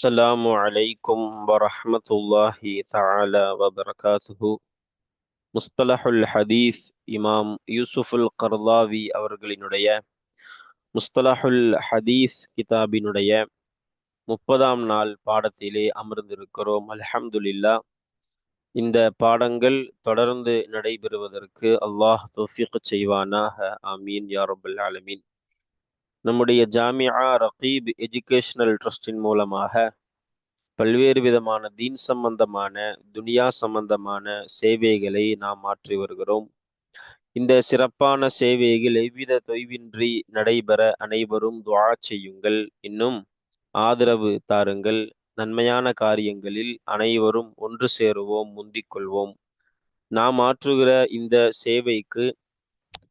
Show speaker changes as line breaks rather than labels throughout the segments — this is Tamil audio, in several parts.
அஸ்ஸலாமு அலைக்கும் வரஹ்மத்துல்லாஹி தஆலா வபரகாத்துஹு. முஸ்தலஹுல் ஹதீஸ் இமாம் யூசுஃபுல் கர்லாவி அவர்களினுடைய முஸ்தலஹுல் ஹதீஸ் கிதாபினுடைய 30ஆம் நாள் பாடத்திலே அமர்ந்திருக்கிறோம். அல்ஹம்துலில்லாஹ். இந்த பாடங்கள் தொடர்ந்து நடைபெறுவதற்கு அல்லாஹ் தௌஃபீக் செய்வானாக. ஆமீன் யா ரப்பல் ஆலமீன். நம்முடைய ஜாமிஆ ரகீப் எஜுகேஷனல் ட்ரஸ்டின் மூலமாக பல்வேறு விதமான தீன் சம்பந்தமான துனியா சம்பந்தமான சேவைகளை நாம் மாற்றி வருகிறோம். இந்த சிறப்பான சேவைகள் எவ்வித தொய்வின்றி நடைபெற அனைவரும் துஆ செய்யுங்கள். இன்னும் ஆதரவு தாருங்கள். நன்மையான காரியங்களில் அனைவரும் ஒன்று சேருவோம், முந்திக் கொள்வோம். நாம் ஆற்றுகிற இந்த சேவைக்கு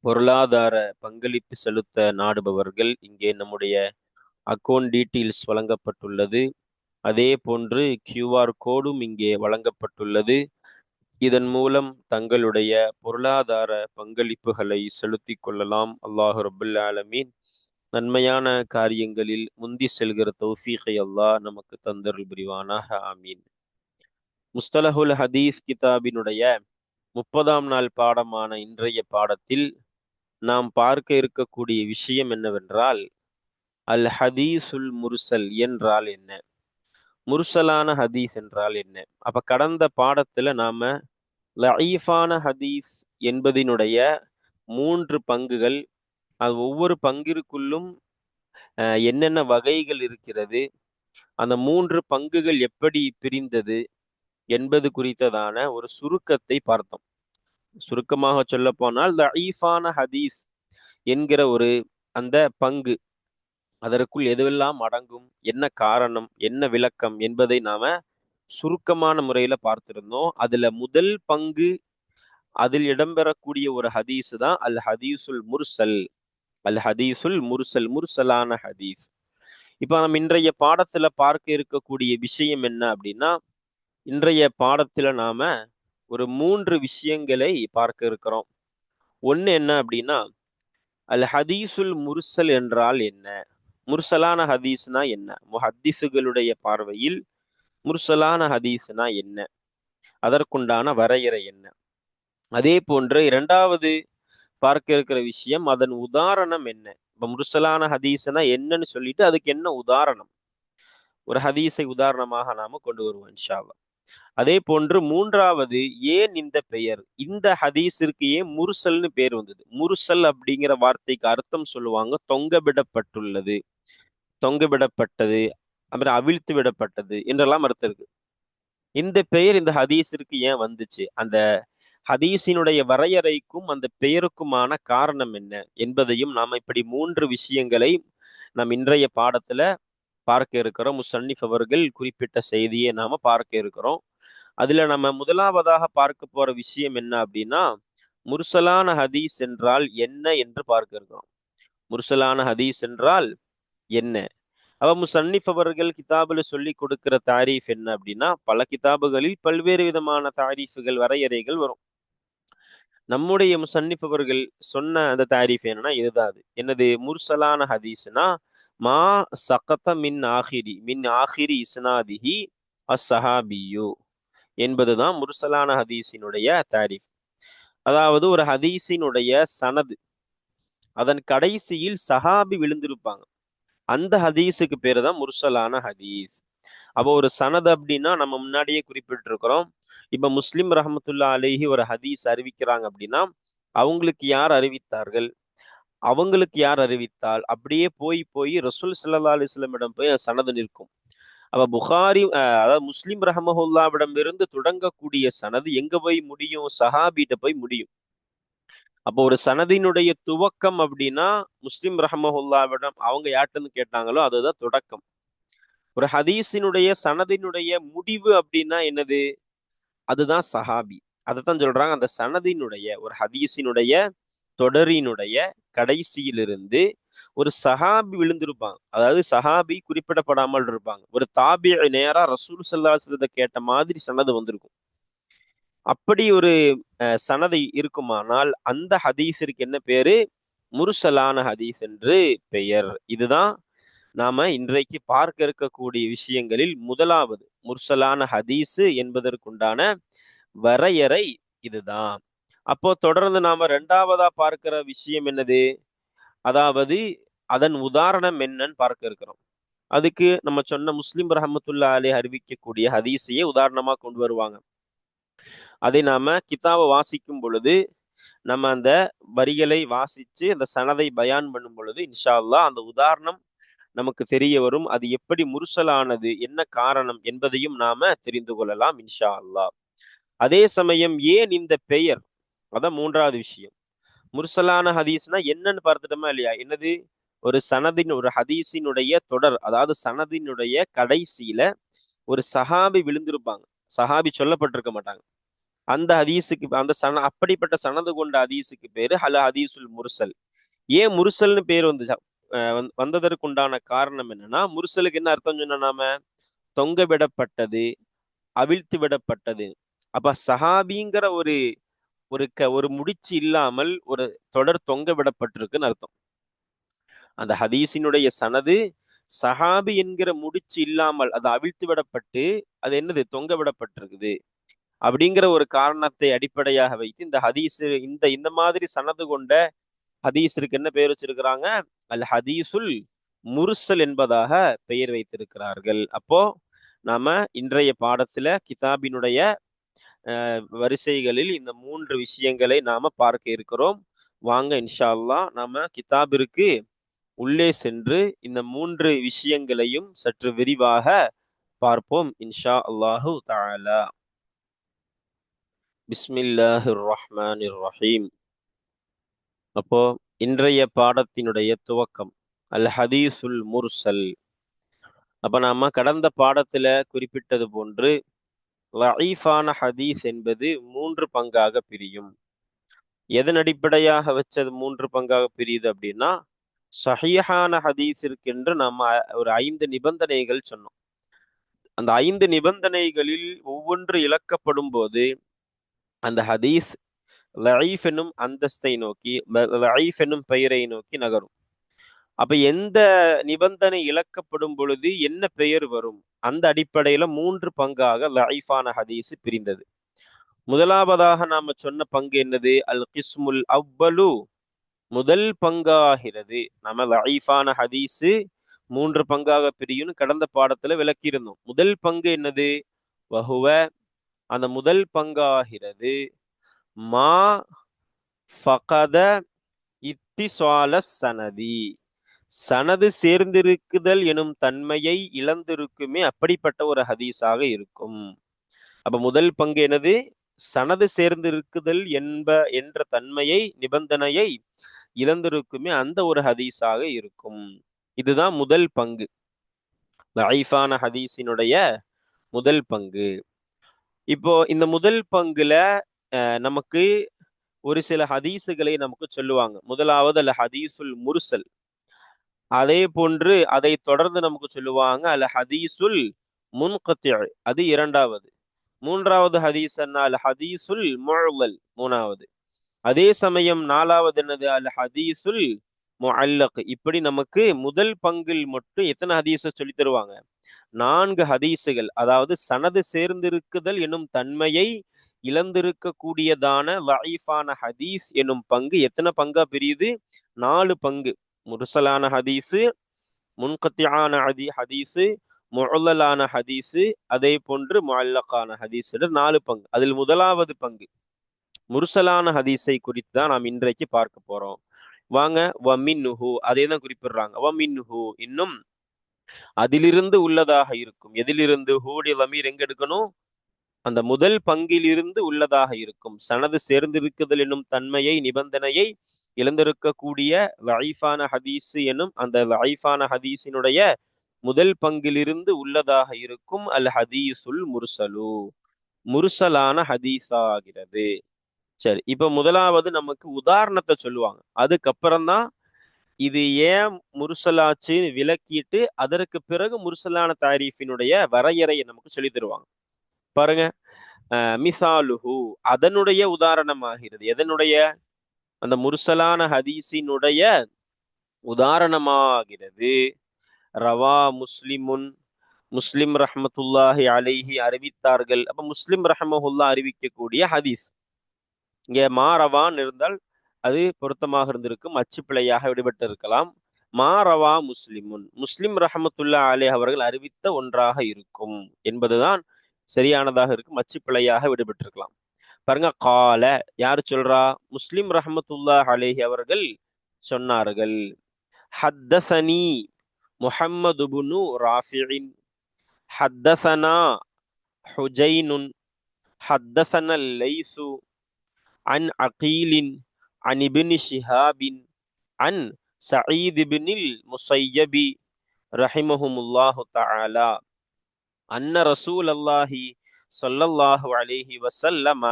பொருளாதார பங்களிப்பு செலுத்த நாடுபவர்கள் இங்கே நம்முடைய அக்கவுண்ட் டீட்டெயில்ஸ் வழங்கப்பட்டுள்ளது. அதே போன்று கியூஆர் கோடும் இங்கே வழங்கப்பட்டுள்ளது. இதன் மூலம் தங்களுடைய பொருளாதார பங்களிப்புகளை செலுத்திக் கொள்ளலாம். அல்லாஹ் ரப்புல் ஆலமீன் நன்மையான காரியங்களில் முந்தி செல்கிற தௌஃபீகை அல்லாஹ் நமக்கு தந்தருள் புரிவானாக. ஆமீன். முஸ்தலஹுல் ஹதீஸ் கிதாபினுடைய 30ஆம் நாள் பாடமான இன்றைய பாடத்தில் நாம் பார்க்க இருக்கக்கூடிய விஷயம் என்னவென்றால், அல் ஹதீசுல் முர்சல் என்றால் என்ன, முர்சலான ஹதீஸ் என்றால் என்ன. அப்ப கடந்த பாடத்துல நாம லஈஃபான ஹதீஸ் என்பதினுடைய 3 பங்குகள், அது ஒவ்வொரு பங்கிற்குள்ளும் என்னென்ன வகைகள் இருக்கிறது, அந்த 3 பங்குகள் எப்படி பிரிந்தது என்பது குறித்ததான ஒரு சுருக்கத்தை பார்த்தோம். சுருக்கமாக சொல்ல போனால் லஈஃபான ஹதீஸ் என்கிற ஒரு அந்த பங்கு, அதற்குள் எதுவெல்லாம் அடங்கும், என்ன காரணம், என்ன விளக்கம் என்பதை நாம சுருக்கமான முறையில பார்த்திருந்தோம். அதுல முதல் பங்கு, அதில் இடம்பெறக்கூடிய ஒரு ஹதீஸ் தான் அல் ஹதீசுல் முர்சல். அல் ஹதீசுல் முர்சல், முர்சலான ஹதீஸ். இப்ப நம்ம இன்றைய பாடத்துல பார்க்க இருக்கக்கூடிய விஷயம் என்ன அப்படின்னா, இன்றைய பாடத்துல நாம ஒரு 3 விஷயங்களை பார்க்க இருக்கிறோம். ஒண்ணு என்ன அப்படின்னா, அல் ஹதீசுல் முர்சல் என்றால் என்ன, முர்சலான ஹதீஸ்னா என்ன, முஹத்திஸுகளுடைய பார்வையில் முர்சலான ஹதீஸ்னா என்ன, அதற்குண்டான வரையறை என்ன. அதே போன்று இரண்டாவது பார்க்க இருக்கிற விஷயம், அதன் உதாரணம் என்ன. இப்ப முர்சலான ஹதீஸ்னா என்னன்னு சொல்லிட்டு அதுக்கு என்ன உதாரணம், ஒரு ஹதீஸை உதாரணமாக நாம கொண்டு வருவோம் இன்ஷா அல்லாஹ். அதே போன்று மூன்றாவது, ஏன் இந்த பெயர், இந்த ஹதீஸிற்கு ஏன் முர்சல்னு பேர் வந்தது. முர்சல் அப்படிங்கிற வார்த்தைக்கு அர்த்தம் சொல்லுவாங்க தொங்கவிடப்பட்டுள்ளது, தொங்கவிடப்பட்டது, அப்புறம் அவிழ்த்து விடப்பட்டது என்றெல்லாம் அர்த்தம் இருக்கு. இந்த பெயர் இந்த ஹதீஸிற்கு ஏன் வந்துச்சு, அந்த ஹதீஸினுடைய வரையறைக்கும் அந்த பெயருக்குமான காரணம் என்ன என்பதையும் நாம இப்படி 3 விஷயங்களை நாம் இன்றைய பாடத்துல பார்க்க இருக்கிறோம். முஸன்னிஃப் அவர்கள் குறிப்பிட்ட செய்தியை நாம பார்க்க இருக்கிறோம். அதுல நம்ம முதலாவதாக பார்க்க போற விஷயம் என்ன அப்படின்னா, முர்சலான ஹதீஸ் என்றால் என்ன என்று பார்க்க இருக்கிறோம். முர்சலான ஹதீஸ் என்றால் என்ன. அவ முஸன்னிஃப் அவர்கள் கிதாபுல சொல்லி கொடுக்கிற தாரீஃப் என்ன அப்படின்னா, பல கிதாபுகளில் பல்வேறு விதமான தாரீஃபுகள், வரையறைகள் வரும். நம்முடைய முஸன்னிஃப் அவர்கள் சொன்ன அந்த தாரீஃப் என்னன்னா இதுதான். அது என்னது, முர்சலான ஹதீஸ்னா மா சகத மின் ஆஹிரி இஸ்னாதிஹி அஸ்ஸஹாபியு என்பதுதான் முர்சலான ஹதீஸினுடைய தாரீஃப். அதாவது ஒரு ஹதீஸினுடைய சனது, அதன் கடைசியில் சஹாபி விழுந்திருப்பாங்க, அந்த ஹதீஸுக்கு பேரு தான் முர்சலான ஹதீஸ். அப்போ ஒரு சனது அப்படின்னா நம்ம முன்னாடியே குறிப்பிட்டிருக்கிறோம். இப்ப முஸ்லிம் ரஹமத்துல்லா அலைஹி ஒரு ஹதீஸ் அறிவிக்கிறாங்க அப்படின்னா, அவங்களுக்கு யார் அறிவித்தார்கள், அவங்களுக்கு யார் அறிவித்தால் அப்படியே போய் போய் ரசூல் ஸல்லல்லாஹு அலைஹி வஸல்லம் போய் சனது நிற்கும். அப்ப புகாரி அதாவது முஸ்லிம் ரஹமஹுல்லாவிடம் இருந்து தொடங்கக்கூடிய சனது எங்க போய் முடியும், சஹாபிட்ட போய் முடியும். அப்போ ஒரு சனதினுடைய துவக்கம் அப்படின்னா முஸ்லிம் ரஹமஹுல்லாவிடம் அவங்க யார்கிட்ட கேட்டாங்களோ அதுதான் தொடக்கம். ஒரு ஹதீஸினுடைய சனதினுடைய முடிவு அப்படின்னா என்னது, அதுதான் சஹாபி. அதைத்தான் சொல்றாங்க, அந்த சனதினுடைய, ஒரு ஹதீஸினுடைய தொடரினுடைய கடைசியிலிருந்து ஒரு சஹாபி விழுந்திருப்பாங்க. அதாவது சஹாபி குறிப்பிடப்படாமல் இருப்பாங்க. ஒரு தாபி நேரா ரசூல் ஸல்லல்லாஹு அலைஹி வஸல்லம் கேட்ட மாதிரி சனது வந்திருக்கும். அப்படி ஒரு சனதை இருக்குமானால் அந்த ஹதீஸிற்கு என்ன பேரு, முர்சலான ஹதீஸ் என்று பெயர். இதுதான் நாம இன்றைக்கு பார்க்க இருக்கக்கூடிய விஷயங்களில் முதலாவது முர்சலான ஹதீஸு என்பதற்குண்டான வரையறை இதுதான். அப்போ தொடர்ந்து நாம ரெண்டாவதா பார்க்கிற விஷயம் என்னது? அதாவது அதன் உதாரணம் என்னன்னு பார்க்க இருக்கிறோம். அதுக்கு நம்ம சொன்ன முஸ்லிம் ரஹமத்துல்லா அலி அறிவிக்கக்கூடிய ஹதீஸையே உதாரணமா கொண்டு வருவாங்க. அதை நாம கிதாபை வாசிக்கும் பொழுது நம்ம அந்த வரிகளை வாசிச்சு அந்த சனதை பயான் பண்ணும் பொழுது இன்ஷா அல்லாஹ் அந்த உதாரணம் நமக்கு தெரிய வரும். அது எப்படி முர்சலானது, என்ன காரணம் என்பதையும் நாம தெரிந்து கொள்ளலாம் இன்ஷா அல்லாஹ். அதே சமயம் ஏன் இந்த பெயர், அதான் மூன்றாவது விஷயம். முர்சலான ஹதீஸ்னா என்னன்னு பார்த்துட்டோமா இல்லையா? என்னது? ஒரு ஹதீஸினுடைய தொடர், அதாவது சனதினுடைய கடைசியில ஒரு சஹாபி விழுந்திருப்பாங்க. சஹாபி சொல்லப்பட்டிருக்க மாட்டாங்க. அந்த ஹதீஸுக்கு அப்படிப்பட்ட சனது கொண்ட ஹதீஸுக்கு பேரு ஹதீசுல் முர்சல். ஏன் முர்சல்னு பேர் வந்ததற்குண்டான காரணம் என்னன்னா, முர்சலுக்கு என்ன அர்த்தம் சொன்னா நாம? தொங்க விடப்பட்டது, அவிழ்த்து விடப்பட்டது. அப்ப சஹாபிங்கிற ஒரு ஒரு முடிச்சு இல்லாமல் ஒரு தொடர் தொங்க விடப்பட்டிருக்குன்னு அர்த்தம். அந்த ஹதீஸினுடைய சனது சஹாபி என்கிற முடிச்சு இல்லாமல் அது அவிழ்த்து விடப்பட்டு அது என்னது? தொங்க விடப்பட்டிருக்குது. அப்படிங்கிற ஒரு காரணத்தை அடிப்படையாக வைத்து இந்த ஹதீஸ் இந்த இந்த மாதிரி சனது கொண்ட ஹதீஸிற்கு என்ன பெயர் வச்சிருக்கிறாங்க? அல் ஹதீசுல் முர்சல் என்பதாக பெயர் வைத்திருக்கிறார்கள். அப்போ நாம இன்றைய பாடத்துல கிதாபினுடைய வரிசைகளில் இந்த மூன்று விஷயங்களை நாம பார்க்க இருக்கிறோம். வாங்க இன்ஷா அல்லாஹ் நாம கிதாபிற்கு உள்ளே சென்று இந்த மூன்று விஷயங்களையும் சற்று விரிவாக பார்ப்போம் இன்ஷா அல்லாஹு தஆலா. பிஸ்மில்லாஹிர் ரஹ்மானிர் ரஹீம். அப்போ இன்றைய பாடத்தினுடைய துவக்கம் அல் ஹதீசுல் முர்சல். அப்ப நாம கடந்த பாடத்துல குறிப்பிட்டது போன்று லஈஃபான ஹதீஸ் என்பது மூன்று பங்காக பிரியும். எதன் அடிப்படையாக வச்சது மூன்று பங்காக பிரியுது அப்படின்னா, சஹீஹான ஹதீஸிற்கென்று நம்ம ஒரு 5 நிபந்தனைகள் சொன்னோம். அந்த 5 நிபந்தனைகளில் ஒவ்வொன்று இழக்கப்படும் போது அந்த ஹதீஸ் லஈஃப் என்னும் அந்தஸ்தை நோக்கி, லஈஃப் என்னும் பெயரை நோக்கி நகரும். அப்ப எந்த நிபந்தனை இழக்கப்படும் பொழுது என்ன பெயர் வரும்? அந்த அடிப்படையில மூன்று பங்காக லஈஃபான ஹதீஸ் பிரிந்தது. முதலாவதாக நாம சொன்ன பங்கு என்னது? அல் கிஸ்முல் அவ்வலு, முதல் பங்காகிறது. நம்ம லஈஃபான ஹதீஸு மூன்று பங்காக பிரியும் கடந்த பாடத்துல விளக்கியிருந்தோம். முதல் பங்கு என்னது? வஹுவ, அந்த முதல் பங்காகிறது மா ஃபகத இத்திசால சனதி, சனது சேர்ந்திருக்குதல் எனும் தன்மையை இழந்திருக்குமே அப்படிப்பட்ட ஒரு ஹதீஸாக இருக்கும். அப்ப முதல் பங்கு என்னது? சனது சேர்ந்திருக்குதல் என்ற தன்மையை, நிபந்தனையை இழந்திருக்குமே அந்த ஒரு ஹதீஸாக இருக்கும். இதுதான் முதல் பங்கு, லஈஃபான ஹதீஸினுடைய முதல் பங்கு. இப்போ இந்த முதல் பங்குல நமக்கு ஒரு சில ஹதீஸுகளை நமக்கு சொல்லுவாங்க. முதலாவது அல் ஹதீசுல் முர்சல். அதே போன்று அதை தொடர்ந்து நமக்கு சொல்லுவாங்க அல் ஹதீசுல் முன்கத்தி, அது இரண்டாவது. மூன்றாவது ஹதீஸ் என்ன? அல் ஹதீசுல் முஅல்லல், மூணாவது. அதே சமயம் நாலாவது என்னது? அல் ஹதீசுல் முஅல்லக். இப்படி நமக்கு முதல் பங்கில் மட்டும் எத்தனை ஹதீஸை சொல்லி தருவாங்க? 4 ஹதீஸுகள். அதாவது சனது சேர்ந்திருக்குதல் என்னும் தன்மையை இழந்திருக்க கூடியதான லஈஃபான ஹதீஸ் என்னும் பங்கு எத்தனை பங்கா பிரியுது? 4 பங்கு. முர்சலான ஹதீஸு, முன்கத்தியான ஹதீஸு, முஅல்லலான ஹதீஸு, அதே போன்று முஅல்லகான ஹதீஸ், 4 பங்கு. அதில் முதலாவது பங்கு முர்சலான ஹதீஸை குறித்து தான் நாம் இன்றைக்கு பார்க்க போறோம். வாங்க. வமின்ஹு, அதே தான் குறிப்பிடுறாங்க. வமின்ஹு, இன்னும் அதிலிருந்து உள்ளதாக இருக்கும். எதிலிருந்து? ஹூடி லமீர் எங்க எடுக்கணும்? அந்த முதல் பங்கிலிருந்து உள்ளதாக இருக்கும். சனது சேர்ந்திருக்குதல் என்னும் தன்மையை, நிபந்தனையை இழந்திருக்கக்கூடிய லஈஃபான ஹதீஸ் எனும் அந்த லஈஃபான ஹதீஸினுடைய முதல் பங்கிலிருந்து உள்ளதாக இருக்கும் அல் ஹதீசுல் முர்சலு, முர்சலான ஹதீஸா ஆகிறது. சரி, இப்ப முதலாவது நமக்கு உதாரணத்தை சொல்லுவாங்க. அதுக்கப்புறம் தான் இது ஏன் முர்சலாச்சுன்னு விளக்கிட்டு அதற்கு பிறகு முர்சலான தாரீஃபினுடைய வரையறையை நமக்கு சொல்லி தருவாங்க. பாருங்க. மிசாலுஹு, அதனுடைய உதாரணமாகிறது. எதனுடைய? அந்த முர்சலான ஹதீஸினுடைய உதாரணமாகிறது ரவா முஸ்லிமுன், முஸ்லிம் ரஹ்மத்துல்லாஹி அலைஹி அறிவித்தார்கள். அப்ப முஸ்லிம் ரஹ்மஹுல்லா அறிவிக்கக்கூடிய ஹதீஸ். இங்க மா ரவான் இருந்தால் அது பொருத்தமாக இருந்திருக்கும், அச்சு பிழையாக விடுபட்டு இருக்கலாம். மா ரவா முஸ்லிமுன், முஸ்லிம் ரஹமத்துல்லா அலைஹி அவர்கள் அறிவித்த ஒன்றாக இருக்கும் என்பதுதான் சரியானதாக இருக்கும், அச்சு பிழையாக விடுபட்டிருக்கலாம். பாருங்க, கால யாரு சொல்றா? முஸ்லிம் ரஹமத்துல்லாஹ் அலைஹி அவர்கள் சொன்னார்கள். ஹத்தசனி முஹம்மது இப்னு ராஃபிஇன், ஹத்தசனா ஹுஜைனுன், ஹத்தசனா லைசு an அகீலின் an ibn ஷிஹாபின் an Zayed இப்னில் முஸையபி ரஹிமஹுமுல்லாஹு தஆலா அன்ன ரசூலல்லாஹி ஸல்லல்லாஹு அலைஹி வஸல்லம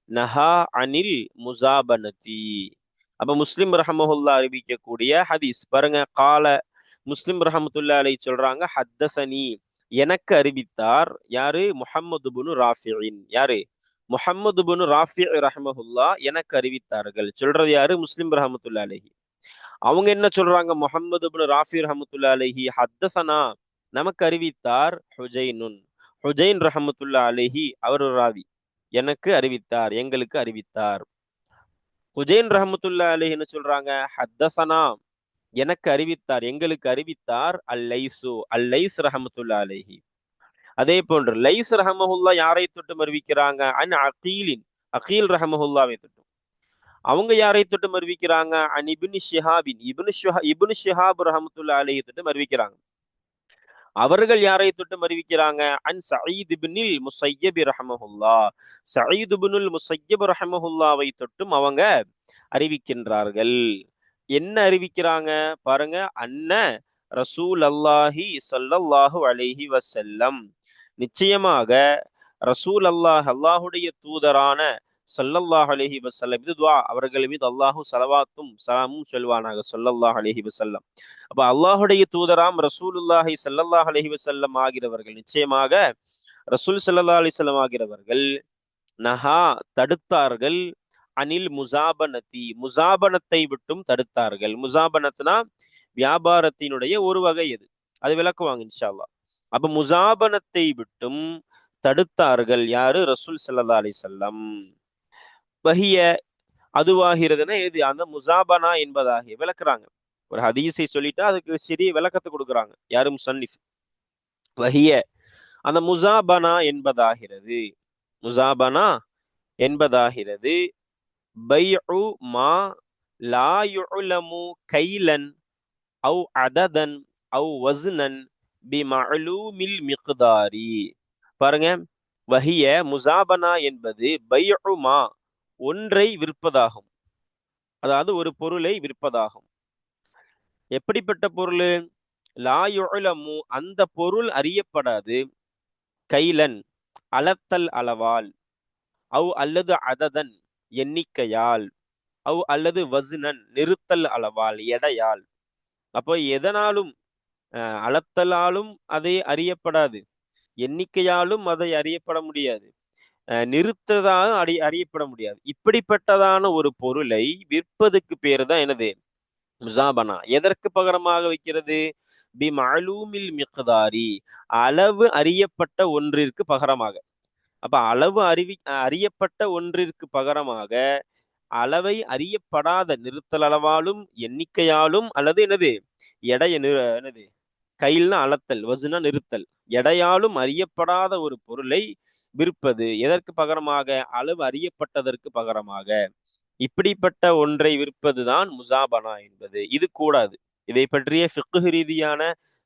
நஹா அனில் முஸாபனதி. அப்ப முஸ்லிம் ரஹமஹுல்லா அறிவிக்கக்கூடிய ஹதீஸ் பாருங்க. கால முஸ்லிம் ரஹமத்துல்லா அலைஹி சொல்றாங்க, ஹத்தசனி எனக்கு அறிவித்தார். யாரு? முஹம்மது இப்னு ராஃபிஇன். யாரு? முஹம்மது இப்னு ராஃபி ரஹமஹுல்லா எனக்கு அறிவித்தார்கள். சொல்றது யாரு? முஸ்லிம் ரஹமத்துல்லா அலைஹி. அவங்க என்ன சொல்றாங்க? முஹம்மது இப்னு ராஃபி ரஹமத்துல்லா அலைஹி ஹத்தசனா நமக்கு அறிவித்தார். ஹுஜைனுன், ஹுஜைன் ரஹமத்துல்லா அலைஹி அவர் ராவி, எனக்கு அறிவித்தார், எங்களுக்கு அறிவித்தார். ஹுஜைன் ரஹமத்துல்லா அலைஹி என்ன சொல்றாங்க? ஹத்தசனா எனக்கு அறிவித்தார், எங்களுக்கு அறிவித்தார். அல் லைசு, அல் லைஸ் ரஹமத்துல்லா அலைஹி. அதே போன்று லைஸ் ரஹமஹுல்லா யாரை தொட்டும் அறிவிக்கிறாங்க? அன் அகீலின், அகீல் ரஹமஹுல்லாவை தொட்டும். அவங்க யாரை தொட்டும் அறிவிக்கிறாங்க? அன் இப்னு ஷிஹாபின், இப்னு ஷிஹாப் ரஹமத்துல்லா அலைஹி தொட்டும் அறிவிக்கிறாங்க. அவர்கள் யாரை தொட்டும் அறிவிக்கிறாங்க? அன் சயீத் இப்னில் முஸையப் ரஹமஹுல்லா, சயீத் இப்னுல் முஸையப் ரஹமஹுல்லாவை தொட்டும் அவங்க அறிவிக்கின்றார்கள். என்ன அறிவிக்கிறாங்க பாருங்க? அன்ன ரசூல் அல்லாஹி ஸல்லல்லாஹு அலைஹி வஸல்லம், நிச்சயமாக ரசூல் அல்லாஹ், அல்லாஹுடைய தூதரான ஸல்லல்லாஹு அலைஹி வஸல்லம், இது துஆ, அவர்கள் மீது அல்லாஹு ஸலவாத்தும் ஸலாமும் சொல்வானாக, ஸல்லல்லாஹு அலைஹி வஸல்லம். அப்ப அல்லாஹுடைய தூதராம் ரசூலுல்லாஹி ஸல்லல்லாஹு அலைஹி வஸல்லம் ஆகிறவர்கள், நிச்சயமாக ரசூல் ஸல்லல்லாஹு அலைஹி வஸல்லம் ஆகிறவர்கள் நஹா தடுத்தார்கள். அனில் முசாபனத்தி, முசாபனத்தை விட்டும் தடுத்தார்கள். முசாபனத்னா வியாபாரத்தினுடைய ஒரு வகை. அது அது விளக்குவாங்க இன்ஷா அல்லாஹ். அப்ப முசாபனத்தை விட்டும் தடுத்தார்கள். யாரு? ரசூல் ஸல்லல்லாஹு அலைஹி வஸல்லம். வஹிய அதுவாகிறதுனா எது? அந்த முசாபனா என்பதாக விளக்குறாங்க. ஒரு ஹதீஸை சொல்லிட்டா அதுக்கு சிறிய விளக்கத்தை கொடுக்குறாங்க. யாரு? முஸன்னிஃப். வஹிய அந்த முசாபனா என்பதாகிறது, முசாபனா என்பதாகிறது பைஉ மா லா யுலமு கைலன் அவு அததன் அவு வஸ்னன் பி மஅலூமில் மிக்தாரி. பாருங்க, வஹிய முசாபனா என்பது பைஉ மா ஒன்றை விற்பதாகும், அதாவது ஒரு பொருளை விற்பதாகும். எப்படிப்பட்ட பொருள்? லா யுலமு அந்த பொருள் அறியப்படாது, கைலன் அளத்தல் அளவால், அவு அல்லது அததன் எண்ணிக்கையால், அவு அல்லது வஸ்னன் நிறுத்தல் அளவால், எடையால். அப்போ எதனாலும் அளத்தலாலும் அதை அறியப்படாது, எண்ணிக்கையாலும் அதை அறியப்பட முடியாது, நிறுத்ததாலும் அறியப்பட முடியாது. இப்படிப்பட்டதான ஒரு பொருளை விற்பதுக்கு பேரு தான் என்னது? முசாபனா. எதற்கு பகரமாக வைக்கிறது? பி மஅலூமில் மிக்தாரி, அளவு அறியப்பட்ட ஒன்றிற்கு பகரமாக. அப்ப அளவு அறியப்பட்ட ஒன்றிற்கு பகரமாக அளவை அறியப்படாத, நிறுத்தல் அளவாலும் எண்ணிக்கையாலும் அல்லது என்னது என்னது கையில்னா அளத்தல், வசுனா நிறுத்தல், எடையாலும் அறியப்படாத ஒரு பொருளை விற்பது எதற்கு பகரமாக? அளவு அறியப்பட்டதற்கு பகரமாக. இப்படிப்பட்ட ஒன்றை விற்பதுதான் முசாபனா என்பது. இது கூடாது. இதை பற்றிய ஃபிக்ஹ் ரீதியான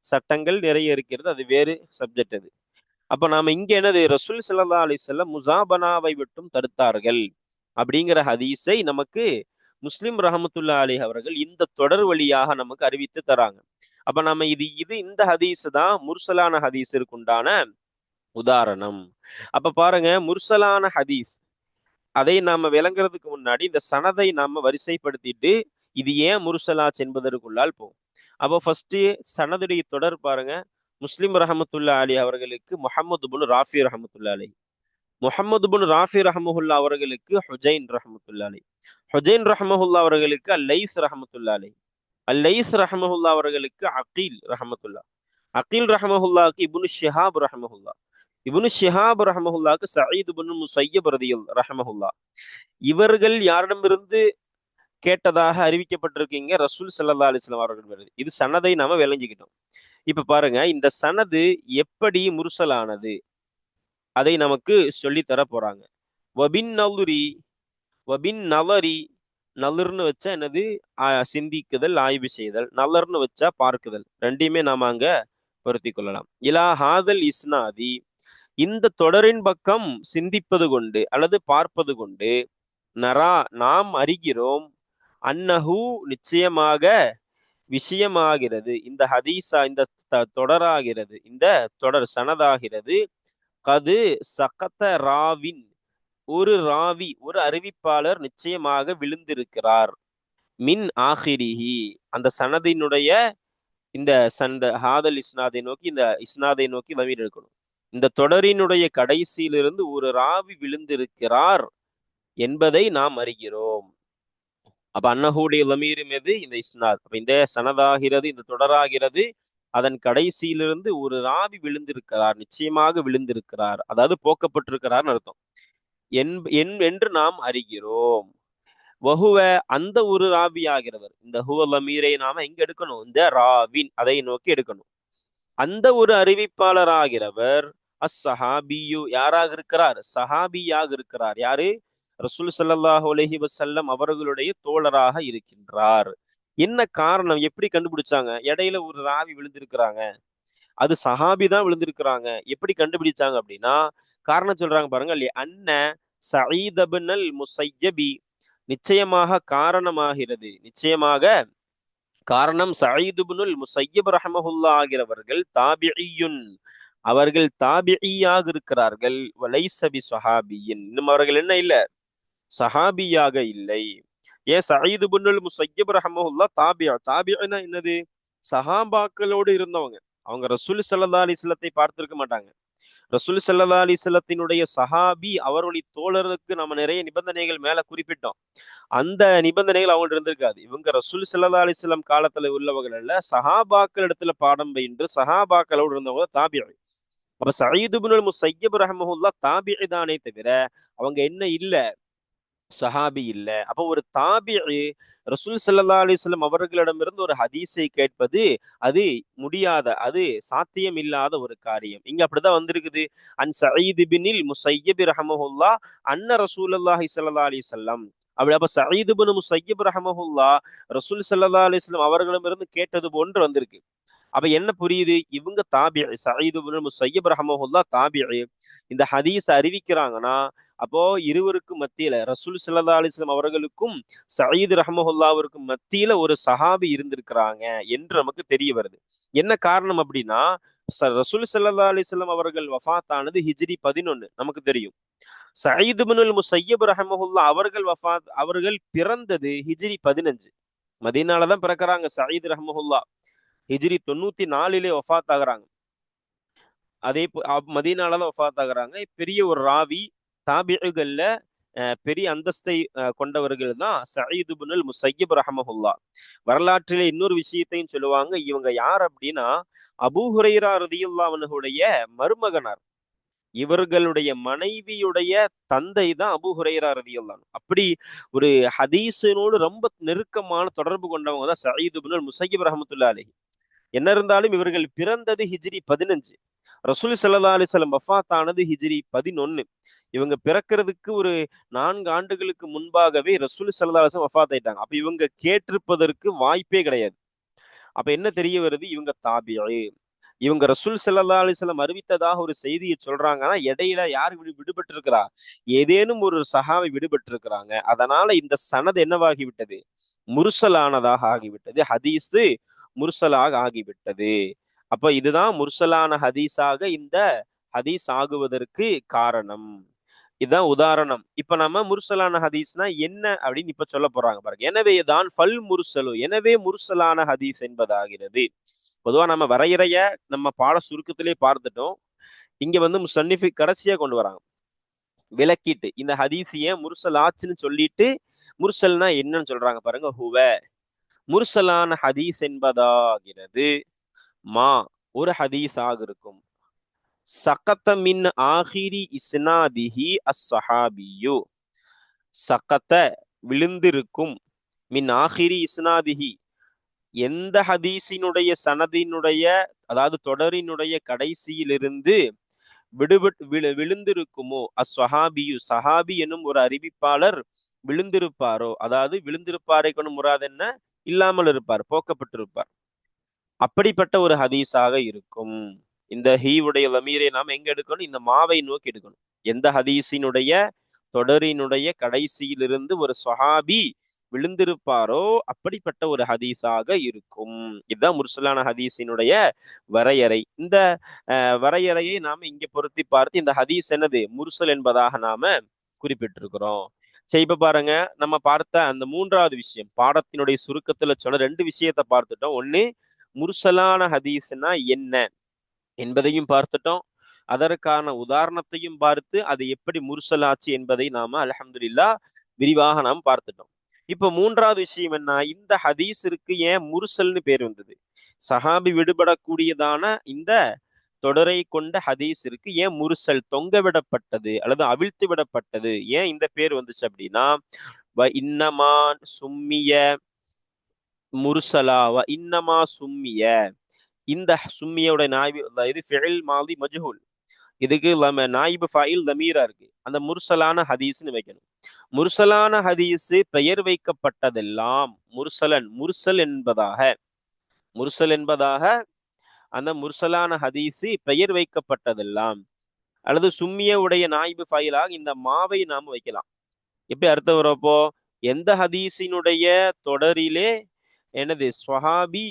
சட்டங்கள் நிறைய இருக்கிறது, அது வேறு சப்ஜெக்ட் அது. அப்ப நாம இங்க என்னது? ரசூல் ஸல்லல்லாஹு அலைஹி வஸல்லம் முசாபனாவை விட்டும் தடுத்தார்கள் அப்படிங்கிற ஹதீஸை நமக்கு முஸ்லிம் ரஹமத்துல்லா அலைஹி அவர்கள் இந்த தொடர் வழியாக நமக்கு அறிவித்து தராங்க. அப்ப நம்ம இது இந்த ஹதீஸ் தான் முர்சலான ஹதீஸிற்கு உண்டான உதாரணம். அப்ப பாருங்க, முர்சலான ஹதீஸ் அதை நாம விளங்குறதுக்கு முன்னாடி இந்த சனதை நாம வரிசைப்படுத்திட்டு இது ஏன் முர்சலாச் என்பதற்குள்ளால் போகும். அப்போ ஃபர்ஸ்ட் சனதுடைய தொடர் பாருங்க. முஸ்லிம் ரஹமத்துல்லா அலி அவர்களுக்கு முஹம்மது இப்னு ராஃபி ரஹமத்துல்லா அலி, முஹம்மது இப்னு ராஃபி ரஹமஹுல்லா அவர்களுக்கு ஹுஜைன் ரஹமத்துல்லா அலி, ஹுஜைன் ரஹமஹுல்லா அவர்களுக்கு அல்லைஸ் ரஹமத்துல்லா அலி, அல்லைஸ் ரஹமஹுல்லா அவர்களுக்கு அகீல் ரஹமத்துல்லா, அகீல் ரஹமஹுல்லாக்கு இப்னு ஷிஹாப் ரஹமஹுல்லா, இப்னு ஷிஹாப் ரஹமஹுல்லாக்கு சயீத் இப்னு முஸய்யப் ரஹமஹுல்லா. இவர்கள் யாரிடமிருந்து கேட்டதாக அறிவிக்கப்பட்டிருக்கீங்க? ரசூல் ஸல்லல்லாஹு அலைஹி வஸல்லம் அவர்கள். இது சனதை நாம விளங்கிக்கிட்டோம். இப்ப பாருங்க, இந்த சனது எப்படி முர்சலானது அதை நமக்கு சொல்லி தர போறாங்க. வபின் நலுரி, வபின் நலரி, நலர்னு வச்சா என்னது? சிந்திக்குதல், ஆய்வு செய்தல். நலர்னு வச்சா பார்க்குதல். ரெண்டையுமே நாம அங்க பொருத்தி கொள்ளலாம். இலா ஹாதல் இஸ்னாதி, இந்த தொடரின் பக்கம் சிந்திப்பது கொண்டு அல்லது பார்ப்பது கொண்டு, நரா நாம் அறிகிறோம், அன்னஹு நிச்சயமாக, விஷயமாகிறது, இந்த ஹதீஸா, இந்த தொடராகிறது, இந்த தொடர் சனதாகிறது, கது சகத்த ராவின், ஒரு ராவி, ஒரு அறிவிப்பாளர் நிச்சயமாக விழுந்திருக்கிறார், மின் ஆஹிரிஹி, அந்த சனதினுடைய, இந்த சந்த ஹாதல் இஸ்னாதை நோக்கி, இந்த இஸ்னாதை நோக்கி லமீர் எடுக்கணும். இந்த தொடரினுடைய கடைசியிலிருந்து ஒரு ராவி விழுந்திருக்கிறார் என்பதை நாம் அறிகிறோம். அப்ப அன்னஹுடைய லமீரும் எது? இந்த இஸ்னாத். அப்ப இந்த சனதாகிறது, இந்த தொடராகிறது, அதன் கடைசியிலிருந்து ஒரு ராவி விழுந்திருக்கிறார், நிச்சயமாக விழுந்திருக்கிறார், அதாவது போக்கப்பட்டிருக்கிறார்னு அர்த்தம். என்று நாம் அறிகிறோம். வஹுவ, அந்த ஒரு ராவி ஆகிறவர். இந்த ஹுவ லமீரை நாம எங்க எடுக்கணும்? இந்த ராவின் அதை நோக்கி எடுக்கணும். அந்த ஒரு அறிவிப்பாளர் ஆகிறவர் அஸ்ஸஹாபியு, யாராக இருக்கிறார்? சஹாபியாக இருக்கிறார். யாரு? ரசூல் ஸல்லல்லாஹு அலைஹி வஸல்லம் அவர்களுடைய தோழராக இருக்கின்றார். என்ன காரணம்? எப்படி கண்டுபிடிச்சாங்க? இடையில ஒரு ராவி விழுந்திருக்கிறாங்க, அது சஹாபி தான் விழுந்திருக்கிறாங்க. எப்படி கண்டுபிடிச்சாங்க அப்படின்னா, காரணம் சொல்றாங்க பாருங்க. அன்ன சயீத் இப்னுல் முஸய்யபி, நிச்சயமாக காரணமாகிறது, நிச்சயமாக காரணம், சயீத் இப்னுல் முஸய்யப் ரஹ்மஹுல்லாஹ் ஆகிறவர்கள் தாபிஇயுன், அவர்கள் தாபிஇயாக இருக்கிறார்கள். வலைஸ பிஸஹாபியின், இன்னும் அவர்கள் என்ன இல்ல? சஹாபியாக இல்லை. ஏன் சயீத் இப்னுல் முஸய்யப் ரஹ்மஹுல்லாஹ் தாபிஇனா என்னது? சஹாபாக்களோடு இருந்தவங்க. அவங்க ரசூல் ஸல்லல்லாஹு அலைஹி வஸல்லத்தை பார்த்திருக்க மாட்டாங்க. ரசூல் ஸல்லல்லாஹு அலைஹி வஸல்லத்தினுடைய சஹாபி, அவருடைய தோழருக்கு நம்ம நிறைய நிபந்தனைகள் மேல குறிப்பிட்டோம். அந்த நிபந்தனைகள் அவங்கள்ட்ட இருந்திருக்காது. இவங்க ரசூல் ஸல்லல்லாஹு அலைஹி வஸல்லம் காலத்துல உள்ளவர்கள் அல்ல, சஹாபாக்கள் இடத்துல பாடம் பயின்று சஹாபாக்களோடு இருந்தவங்க தாபிஈ. அப்ப சயீத் இப்னுல் முஸய்யப் ரஹ்மஹுல்லாஹ் தாபிஈ தானே தவிர அவங்க என்ன இல்ல? சஹாபி இல்ல. அப்போ ஒரு தாபிஈ ரசூல் ஸல்லல்லாஹு அலைஹி வஸல்லம் அவர்களிடமிருந்து ஒரு ஹதீஸை கேட்பது, அது முடியாத, அது சாத்தியம் இல்லாத ஒரு காரியம். இங்க அப்படிதான் வந்திருக்குது. அன் சயீத் இப்னில் முஸய்யப் ரஹ்மஹுல்லாஹ் அன்ன ரசூலுல்லாஹி ஸல்லல்லாஹு அலைஹி வஸல்லம். அப்ப சயீத் இப்னு முஸய்யப் ரஹ்மஹுல்லாஹ் ரசூல் ஸல்லல்லாஹு அலைஹி வஸல்லம் அவர்களிடமிருந்து கேட்டது போன்று வந்திருக்கு. அப்ப என்ன புரியுது? இவங்க தாபிஈ, சயீத் இப்னு முஸய்யப் ரஹ்மஹுல்லாஹ் தாபிஈ. இந்த ஹதீஸ் அறிவிக்கிறாங்கன்னா, அப்போ இருவருக்கும் மத்தியில, ரசூல் ஸல்லல்லாஹு அலைஹி வஸல்லம் அவர்களுக்கும் சயீத் ரஹ்மஹுல்லாஹ்விற்கும் மத்தியில ஒரு சஹாபி இருந்திருக்கிறாங்க என்று நமக்கு தெரிய வருது. என்ன காரணம் அப்படின்னா, ரசூல் ஸல்லல்லாஹு அலைஹி வஸல்லம் அவர்கள் வஃபாத் ஆனது ஹிஜ்ரி 11 நமக்கு தெரியும். சயீத் இப்னுல் முஸய்யப் ரஹ்மஹுல்லாஹ் அவர்கள் பிறந்தது ஹிஜ்ரி 15. மதீனால தான் பிறக்கிறாங்க சயீத் ரஹ்மஹுல்லாஹ். ஹிஜ்ரி 94 வஃபாத் ஆகுறாங்க. அதே மதீனால தான் வஃபாத் ஆகுறாங்க. பெரிய ஒரு ராவி, தாபிஈகள்ல பெரிய அந்தஸ்தை கொண்டவர்கள் தான் சயீத் இப்னுல் முஸய்யப் ரஹ்மஹுல்லாஹ். வரலாற்றிலே இன்னொரு விஷயத்தையும் சொல்லுவாங்க. இவங்க யார் அப்படின்னா, அபூ ஹுரைரா ரலியல்லாஹு அன்ஹுடைய மருமகனார். இவர்களுடைய மனைவியுடைய தந்தை தான் அபூ ஹுரைரா ரலியல்லாஹு அன்ஹு. அப்படி ஒரு ஹதீஸினோடு ரொம்ப நெருக்கமான தொடர்பு கொண்டவங்க தான் சயீத் இப்னுல் முஸய்யப் ரஹ்மத்துல்லாஹி அலைஹி. என்ன இருந்தாலும் இவர்கள் பிறந்தது ஹிஜ்ரி 15. ரசூல் ஸல்லல்லாஹு அலைஹி வஸல்லம் வஃபாத் ஆனது ஹிஜ்ரி 11. இவங்க பிறக்கிறதுக்கு ஒரு 4 ஆண்டுகளுக்கு முன்பாகவே ரசூல் ஸல்லல்லாஹு அலைஹி வஸல்லம் வஃபாத் ஆயிட்டாங்க. அப்ப இவங்க கேட்டிருப்பதற்கு வாய்ப்பே கிடையாது. அப்ப என்ன தெரிய வருது? இவங்க தாபிஈ. இவங்க ரசூல் ஸல்லல்லாஹு அலைஹி வஸல்லம் அறிவித்ததாக ஒரு செய்தியை சொல்றாங்கன்னா, இடையில யார் விடுபட்டு இருக்கிறா? ஏதேனும் ஒரு சஹாபி விடுபட்டு இருக்கிறாங்க. அதனால இந்த சனத் என்னவாகி விட்டது? முர்சலானதாக ஆகிவிட்டது. ஹதீஸ் முர்சலாக ஆகிவிட்டது. அப்ப இதுதான் முர்சலான ஹதீஸாக இந்த ஹதீஸ் ஆகுவதற்கு காரணம். இதுதான் உதாரணம். இப்ப நம்ம முர்சலான ஹதீஸ்னா என்ன அப்படின்னு இப்ப சொல்ல போறாங்க பாருங்க. எனவே தான் ஃபல் முர்சலு, எனவே முர்சலான ஹதீஸ் என்பதாகிறது. பொதுவா நம்ம வரையறைய நம்ம பாட சுருக்கத்திலே பார்த்துட்டோம். இங்க வந்து முஸன்னிஃப் கடைசியா கொண்டு வராங்க விளக்கிட்டு, இந்த ஹதீஸ் ஏன் முர்சல் ஆச்சுன்னு சொல்லிட்டு முர்சல்னா என்னன்னு சொல்றாங்க பாருங்க. ஹுவ, முர்சலான ஹதீஸ் என்பதாகிறது மா, ஒரு ஹதீஸாக இருக்கும். சகத மின் ஆஹிரி இஸ்னாதிஹி அஸ்ஸஹாபியு. சகத விழுந்திருக்கும், மின் ஆஹிரி இஸ்னாதிஹி எந்த ஹதீஸினுடைய சனதினுடைய, அதாவது தொடரினுடைய கடைசியிலிருந்து விழுந்திருக்குமோ, அஸ்வஹாபியு சஹாபி எனும் ஒரு அறிவிப்பாளர் விழுந்திருப்பாரோ, அதாவது விழுந்திருப்பாரை கொண்டு முறாது என்ன, இல்லாமல் இருப்பார், போக்கப்பட்டிருப்பார், அப்படிப்பட்ட ஒரு ஹதீஸாக இருக்கும். இந்த ஹீவுடைய லமீரை நாம் எங்க எடுக்கணும்? இந்த மாவை நோக்கி எடுக்கணும். எந்த ஹதீஸினுடைய தொடரினுடைய கடைசியிலிருந்து ஒரு சொஹாபி விழுந்திருப்பாரோ அப்படிப்பட்ட ஒரு ஹதீஸாக இருக்கும். இதுதான் முர்சலான ஹதீஸினுடைய வரையறை. இந்த வரையறையை நாம இங்க பொருத்தி பார்த்து இந்த ஹதீஸ் என்னது, முர்சல் என்பதாக நாம குறிப்பிட்டிருக்கிறோம். சரி, இப்ப பாருங்க, நம்ம பார்த்த அந்த மூன்றாவது விஷயம், பாடத்தினுடைய சுருக்கத்துல சொன்ன ரெண்டு விஷயத்தை பார்த்துட்டோம். ஒண்ணு, முர்சலான ஹதீஸ்னா என்ன என்பதையும் பார்த்துட்டோம். அதற்கான உதாரணத்தையும் பார்த்து அது எப்படி முர்சலாச்சு என்பதை நாம அல்ஹம்துலில்லாஹ் விரிவாக நாம் பார்த்துட்டோம். இப்ப மூன்றாவது விஷயம் என்ன, இந்த ஹதீஸிற்கு ஏன் முர்சல்னு பேர் வந்தது? சஹாபி விடுபடக்கூடியதான இந்த தொடரை கொண்ட ஹதீஸிற்கு ஏன் முர்சல், தொங்க விடப்பட்டது அல்லது அவிழ்த்து விடப்பட்டது, ஏன் இந்த பேர் வந்துச்சு அப்படின்னா, இன்னமா சும்மிய முர்சலா வ இன்னமா சும்மிய, இந்த சும்மியோட நாய்பு, இது ஃபிஇல் மாதி மஜ்ஹூல், இதுக்கு நாயிபு ஃபாயில் தமீரா இருக்கு, அந்த முர்சலான ஹதீஸ்னு வைக்கணும். முர்சலான ஹதீஸ் பெயர் வைக்கப்பட்டதெல்லாம் முர்சல் என்பதாக அந்த முர்சலான ஹதீஸு பெயர் வைக்கப்பட்டதெல்லாம், அல்லது சும்மிய உடைய நாயிபு ஃபாயிலாக இந்த மாவை நாம வைக்கலாம். எப்படி அர்த்தம் வரப்போ, எந்த ஹதீஸினுடைய தொடரிலே எனது ஸ்வஹாபி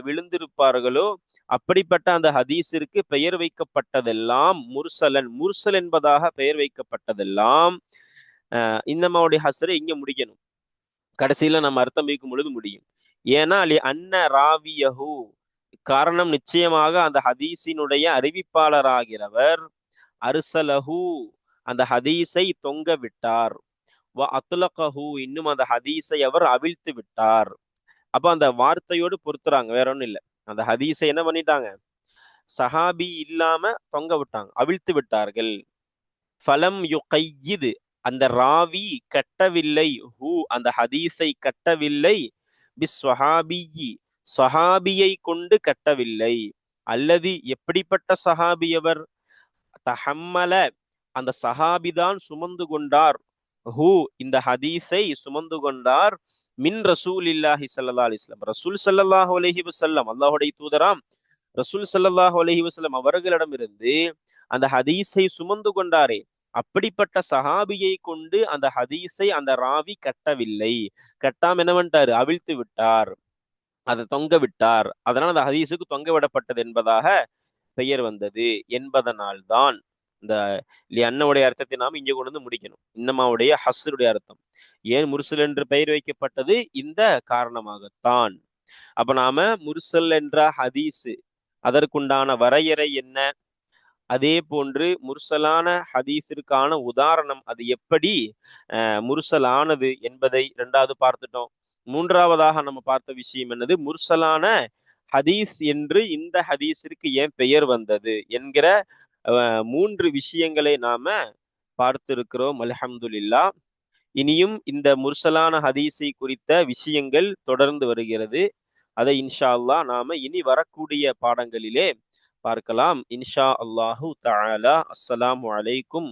விழுந்திருப்பார்களோ அப்படிப்பட்ட அந்த ஹதீஸிற்கு பெயர் வைக்கப்பட்டதெல்லாம் முர்சல் என்பதாக பெயர் வைக்கப்பட்டதெல்லாம் இன்னமாவுடைய ஹசரை இங்க முடிக்கணும். கடைசியில நம்ம அர்த்தம் வைக்கும் பொழுது முடியும். ஏன்னா அன்ன ராவியஹு, காரணம் நிச்சயமாக அந்த ஹதீஸினுடைய அறிவிப்பாளராகிறவர் அர்சலஹு, அந்த ஹதீஸை தொங்க விட்டார், வ அத்லகஹு, இன்னும் அந்த ஹதீஸை அவர் அவிழ்த்து விட்டார். அப்ப அந்த வார்த்தையோடு பொறுத்துறாங்க, வேற ஒண்ணும் இல்லை. அந்த ஹதீஸை என்ன பண்ணிட்டாங்க, சஹாபி இல்லாம தொங்க விட்டாங்க, அவிழ்த்து விட்டார்கள். ஃபலம் யுகையிது, அந்த ராவி கட்டவில்லை, ஹூ அந்த ஹதீஸை கட்டவில்லை, பிஸ்வஹாபியி சஹாபியை கொண்டு கட்டவில்லை. அல்லது எப்படிப்பட்ட சஹாபியவர், தஹம்மல அந்த சஹாபிதான் சுமந்து கொண்டார், ஹூ இந்த ஹதீஸை சுமந்து கொண்டார், மின் ரசூலில்லாஹி ஸல்லல்லாஹு அலைஹி வஸல்லம், ரசூல் ஸல்லல்லாஹு அலைஹி வஸல்லம், அல்லாஹ்வுடைய தூதராம் ரசூல் ஸல்லல்லாஹு அலைஹி வஸல்லம் அவர்களிடமிருந்து அந்த ஹதீஸை சுமந்து கொண்டாரே, அப்படிப்பட்ட சஹாபியை கொண்டு அந்த ஹதீஸை அந்த ராவி கட்டவில்லை. கட்டாம என்ன பண்ணிட்டாரு, அவிழ்த்து விட்டார், அதை தொங்க விட்டார். அதனால் அந்த ஹதீஸுக்கு தொங்க விடப்பட்டது என்பதாக பெயர் வந்தது என்பதனால்தான் இந்த அண்ணனுடைய அர்த்தத்தை நாம் இங்கே கொண்டு வந்து முடிக்கணும். இன்னமாவுடைய ஹஸ்ருடைய அர்த்தம் ஏன் முர்சல் என்று பெயர் வைக்கப்பட்டது, இந்த காரணமாகத்தான். அப்ப நாம முர்சல் என்ற ஹதீஸ், அதற்குண்டான வரையறை என்ன, அதே போன்று முர்சலான ஹதீஸிற்கான உதாரணம், அது எப்படி முர்சலானது என்பதை இரண்டாவது பார்த்துட்டோம். மூன்றாவதாக நம்ம பார்த்த விஷயம் என்னது, முர்சலான ஹதீஸ் என்று இந்த ஹதீஸிற்கு ஏன் பெயர் வந்தது என்கிற மூன்று விஷயங்களை நாம பார்த்திருக்கிறோம் அல்ஹம்துலில்லாஹ். இனியும் இந்த முர்சலான ஹதீஸை குறித்த விஷயங்கள் தொடர்ந்து வருகிறது. அதை இன்ஷா அல்லாஹ் நாம இனி வரக்கூடிய பாடங்களிலே பார்க்கலாம் இன்ஷா அல்லாஹு தஆலா. அஸ்ஸலாமு அலைக்கும்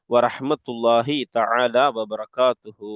வரஹ்மத்துல்லாஹி தஆலா வபரகாத்துஹு.